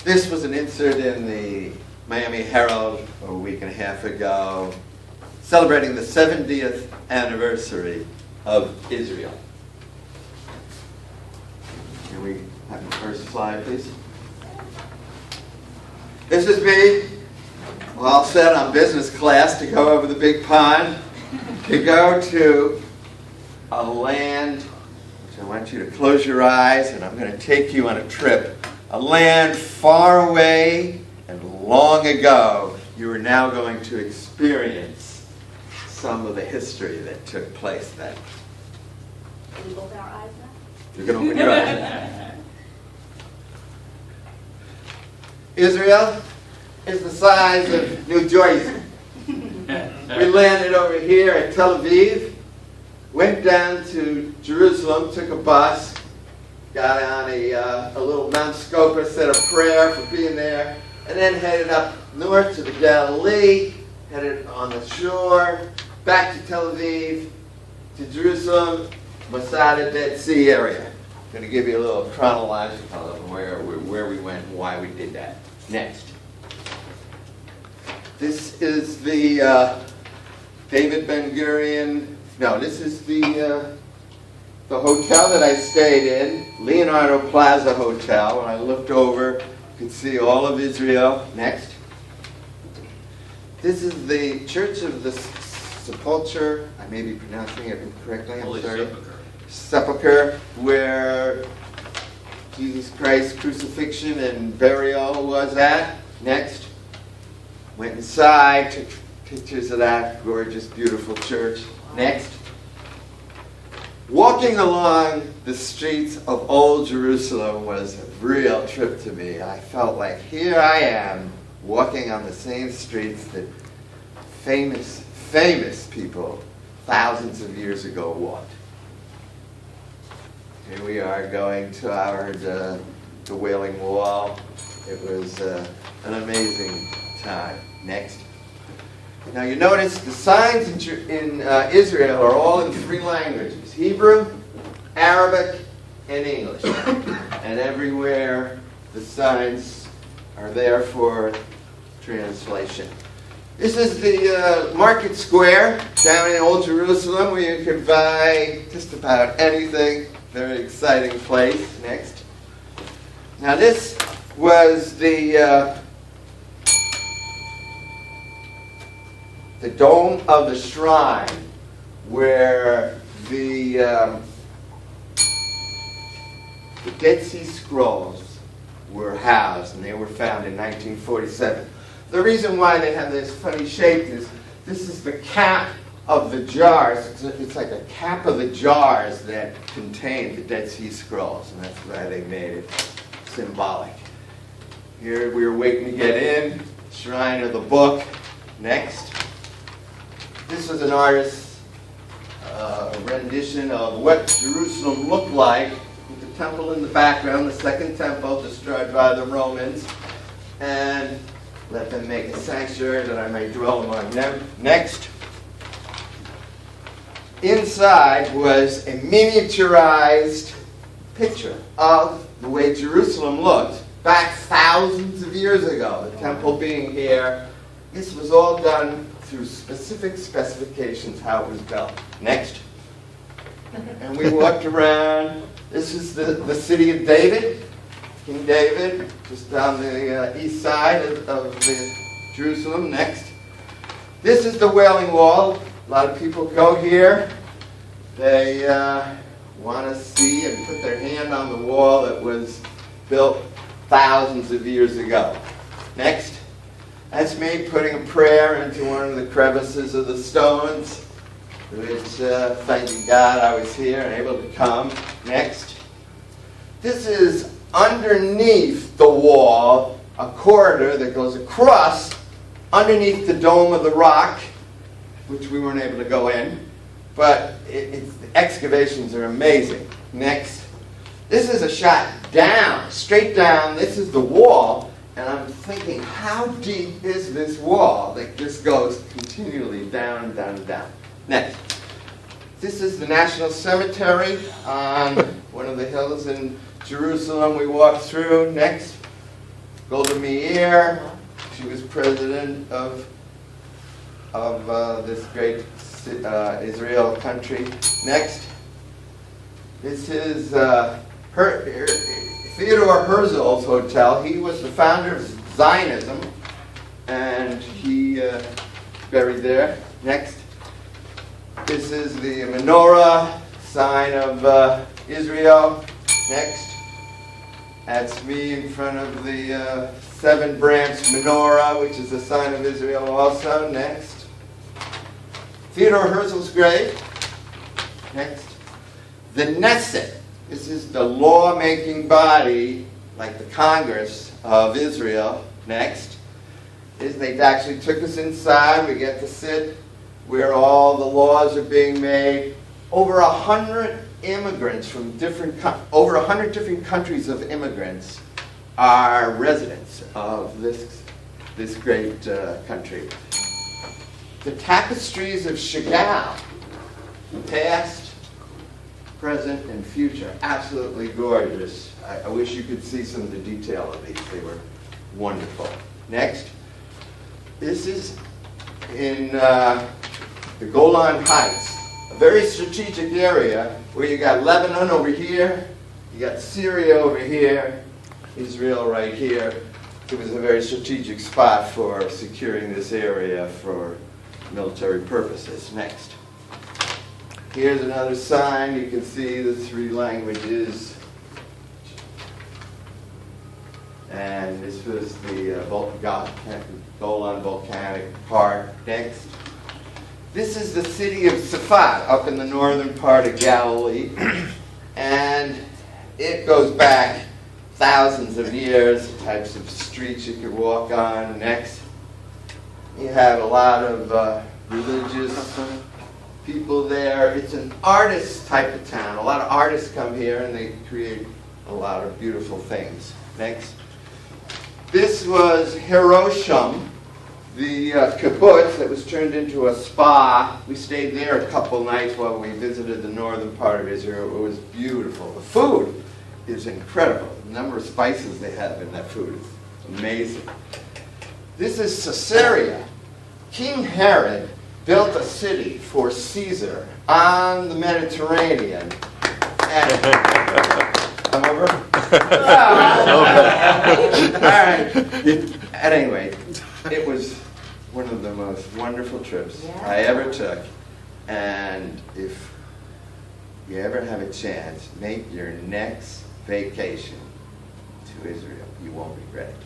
This was an insert in the Miami Herald a week and a half ago, celebrating the 70th anniversary of Israel. Can we have the first slide, please? This is me, all set on business class to go over the big pond, to go to a land, which I want you to close your eyes, and I'm going to take you on a trip. A land far away and long ago. You are now going to experience some of the history that took place then. Can we open our eyes now? You're going to open your eyes. Israel is the size of New Jersey. We landed over here at Tel Aviv, went down to Jerusalem, took a bus, got on a little Mount Scopus, said a prayer for being there, and then headed up north to the Galilee, headed on the shore, back to Tel Aviv, to Jerusalem, Masada, Dead Sea area. I'm going to give you a little chronological of where we went and why we did that. Next. This is the David Ben-Gurion, no, this is the hotel that I stayed in, Leonardo Plaza Hotel. When I looked over, you could see all of Israel. Next. This is the Church of the Sepulchre. I may be pronouncing it incorrectly. I'm sorry. Sepulchre, where Jesus Christ's crucifixion and burial was at. Next. Went inside, took pictures of that gorgeous, beautiful church. Next. Walking along the streets of Old Jerusalem was a real trip to me. I felt like here I am walking on the same streets that famous people thousands of years ago walked. Here we are going to the Wailing Wall. It was an amazing time. Next. Now you notice the signs in Israel are all in three languages: Hebrew, Arabic, and English. And everywhere the signs are there for translation. This is the market square down in Old Jerusalem where you can buy just about anything. Very exciting place. Next. Now this was the dome of the shrine where the Dead Sea Scrolls were housed, and they were found in 1947. The reason why they have this funny shape is this is the cap of the jars. It's like a cap of the jars that contain the Dead Sea Scrolls, and that's why they made it symbolic. Here we were waiting to get in, Shrine of the Book. Next. This was an artist's rendition of what Jerusalem looked like, with the temple in the background, the second temple destroyed by the Romans, and let them make a sanctuary that I may dwell among them. Next. Inside was a miniaturized picture of the way Jerusalem looked back thousands of years ago, the temple being here. This was all done through specific specifications how it was built. Next. And we walked around. This is the city of David, King David, just on the east side of Jerusalem. Next. This is the Wailing Wall. A lot of people go here. They want to see and put their hand on the wall that was built thousands of years ago. Next. That's me putting a prayer into one of the crevices of the stones, which, thanking God I was here and able to come. Next. This is underneath the wall, a corridor that goes across underneath the Dome of the Rock, which we weren't able to go in, but the excavations are amazing. Next. This is a shot down, straight down. This is the wall. And I'm thinking, how deep is this wall that just goes continually down, down, down? Next. This is the National Cemetery on one of the hills in Jerusalem we walked through. Next. Golda Meir. She was president of this great Israel country. Next. This is Theodore Herzl's hotel. He was the founder of Zionism, and he buried there. Next. This is the menorah, sign of Israel. Next. That's me in front of the seven-branch menorah, which is a sign of Israel also. Next. Theodore Herzl's grave. Next. The Knesset. This is the law-making body, like the Congress of Israel. Next. They actually took us inside. We get to sit where all the laws are being made. Over 100 immigrants from over 100 different countries of immigrants are residents of this great country. The tapestries of Chagall, past, present, and future, absolutely gorgeous. I wish you could see some of the detail of these. They were wonderful. Next. This is in the Golan Heights, a very strategic area where you got Lebanon over here, you got Syria over here, Israel right here. It was a very strategic spot for securing this area for military purposes. Next. Here's another sign. You can see the three languages. And this was the Golan Volcanic Park. Next. This is the city of Safat, up in the northern part of Galilee. And it goes back thousands of years, the types of streets you could walk on. Next. You have a lot of religious people there. It's an artist type of town. A lot of artists come here and they create a lot of beautiful things. Next. This was Hiroshima, the kibbutz that was turned into a spa. We stayed there a couple nights while we visited the northern part of Israel. It was beautiful. The food is incredible. The number of spices they have in that food is amazing. This is Caesarea. King Herod built a city for Caesar on the Mediterranean. And I'm over? All right. At any rate, it was one of the most wonderful trips I ever took. And if you ever have a chance, make your next vacation to Israel. You won't regret it.